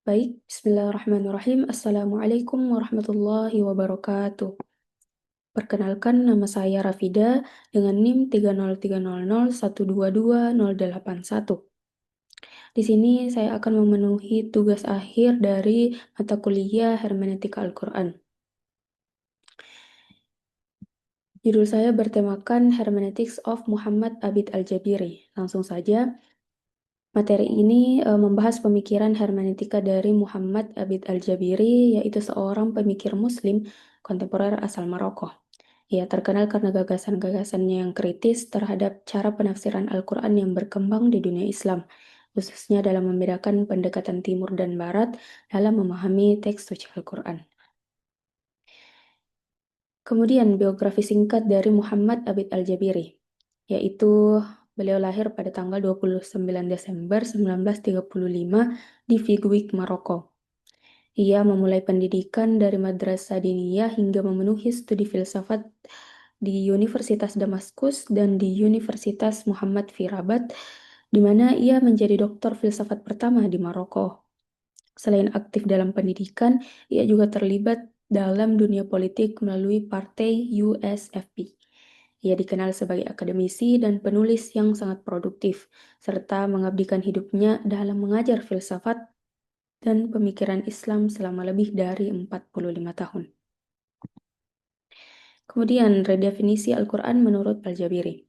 Baik, bismillahirrahmanirrahim. Assalamualaikum warahmatullahi wabarakatuh. Perkenalkan, nama saya Rafida dengan NIM 30300122081. Di sini saya akan memenuhi tugas akhir dari mata kuliah Hermeneutika Al-Quran. Judul saya bertemakan Hermeneutics of Muhammad Abid Al-Jabiri. Langsung saja, materi ini membahas pemikiran hermeneutika dari Muhammad Abid Al-Jabiri, yaitu seorang pemikir Muslim kontemporer asal Maroko. Ia terkenal karena gagasan-gagasannya yang kritis terhadap cara penafsiran Al-Quran yang berkembang di dunia Islam, khususnya dalam membedakan pendekatan Timur dan Barat dalam memahami teks suci Al-Quran. Kemudian biografi singkat dari Muhammad Abid Al-Jabiri, yaitu beliau lahir pada tanggal 29 Desember 1935 di Figuig, Maroko. Ia memulai pendidikan dari madrasah diniyah hingga memenuhi studi filsafat di Universitas Damaskus dan di Universitas Muhammad fi Rabat, di mana ia menjadi doktor filsafat pertama di Maroko. Selain aktif dalam pendidikan, ia juga terlibat dalam dunia politik melalui partai USFP. Ia dikenal sebagai akademisi dan penulis yang sangat produktif, serta mengabdikan hidupnya dalam mengajar filsafat dan pemikiran Islam selama lebih dari 45 tahun. Kemudian, redefinisi Al-Quran menurut Al-Jabiri.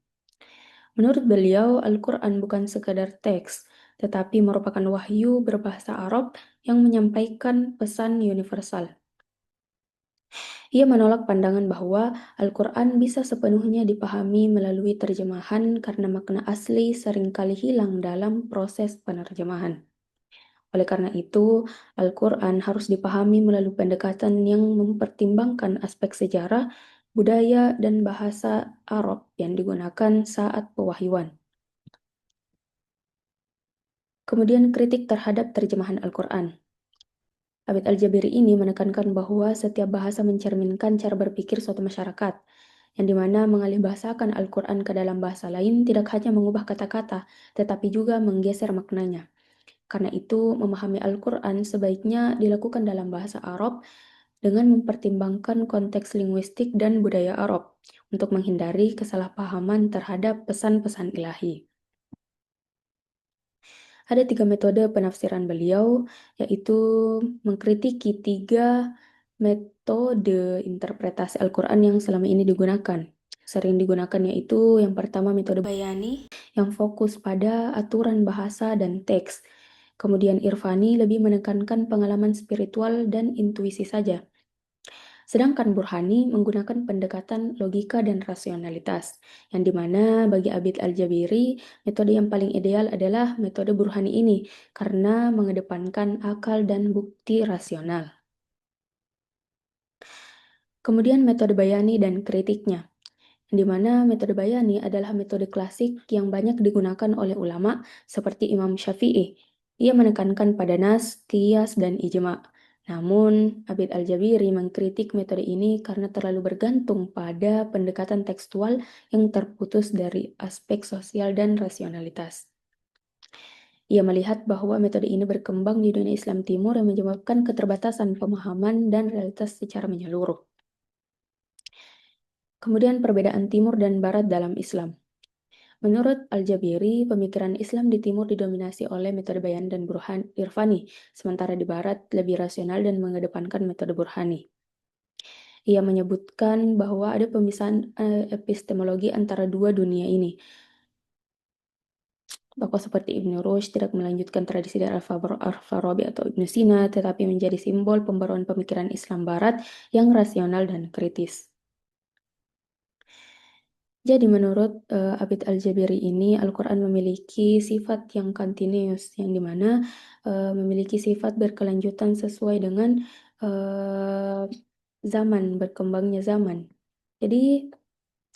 Menurut beliau, Al-Quran bukan sekadar teks, tetapi merupakan wahyu berbahasa Arab yang menyampaikan pesan universal. Ia menolak pandangan bahwa Al-Quran bisa sepenuhnya dipahami melalui terjemahan karena makna asli seringkali hilang dalam proses penerjemahan. Oleh karena itu, Al-Quran harus dipahami melalui pendekatan yang mempertimbangkan aspek sejarah, budaya, dan bahasa Arab yang digunakan saat pewahyuan. Kemudian kritik terhadap terjemahan Al-Quran. Abid Al-Jabiri ini menekankan bahwa setiap bahasa mencerminkan cara berpikir suatu masyarakat, yang dimana mengalihbahasakan Al-Quran ke dalam bahasa lain tidak hanya mengubah kata-kata, tetapi juga menggeser maknanya. Karena itu, memahami Al-Quran sebaiknya dilakukan dalam bahasa Arab dengan mempertimbangkan konteks linguistik dan budaya Arab untuk menghindari kesalahpahaman terhadap pesan-pesan ilahi. Ada 3 metode penafsiran beliau, yaitu mengkritiki 3 metode interpretasi Al-Quran yang selama ini digunakan. Sering digunakan yaitu yang pertama metode Bayani yang fokus pada aturan bahasa dan teks. Kemudian Irfani lebih menekankan pengalaman spiritual dan intuisi saja. Sedangkan Burhani menggunakan pendekatan logika dan rasionalitas, yang dimana bagi Abid Al-Jabiri, metode yang paling ideal adalah metode Burhani ini, karena mengedepankan akal dan bukti rasional. Kemudian metode Bayani dan kritiknya, di mana metode Bayani adalah metode klasik yang banyak digunakan oleh ulama seperti Imam Syafi'i. Ia menekankan pada nas, qiyas, dan ijma'. Namun, Abid Al-Jabiri mengkritik metode ini karena terlalu bergantung pada pendekatan tekstual yang terputus dari aspek sosial dan rasionalitas. Ia melihat bahwa metode ini berkembang di dunia Islam Timur yang menyebabkan keterbatasan pemahaman dan realitas secara menyeluruh. Kemudian perbedaan Timur dan Barat dalam Islam. Menurut Al-Jabiri, pemikiran Islam di Timur didominasi oleh metode Bayan dan Irfani, sementara di Barat lebih rasional dan mengedepankan metode Burhani. Ia menyebutkan bahwa ada pemisahan epistemologi antara dua dunia ini. Tokoh seperti Ibnu Rushd tidak melanjutkan tradisi dari Al-Farabi atau Ibnu Sina, tetapi menjadi simbol pembaruan pemikiran Islam Barat yang rasional dan kritis. Jadi menurut Abid Al-Jabiri ini, Al-Quran memiliki sifat yang continuous, yang dimana memiliki sifat berkelanjutan sesuai dengan berkembangnya zaman. Jadi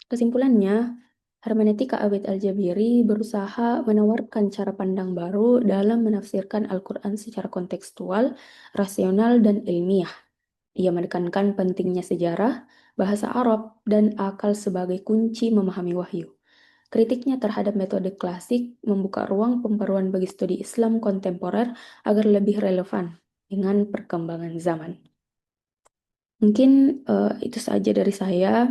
kesimpulannya, hermeneutika Abid Al-Jabiri berusaha menawarkan cara pandang baru dalam menafsirkan Al-Quran secara kontekstual, rasional, dan ilmiah. Ia menekankan pentingnya sejarah, bahasa Arab, dan akal sebagai kunci memahami wahyu. Kritiknya terhadap metode klasik membuka ruang pembaruan bagi studi Islam kontemporer agar lebih relevan. dengan perkembangan zaman. Mungkin itu saja dari saya.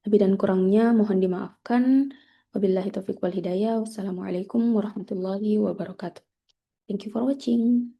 Lebih dan kurangnya mohon dimaafkan. Wabillahi taufiq wal hidayah. Wassalamualaikum warahmatullahi wabarakatuh. Thank you for watching.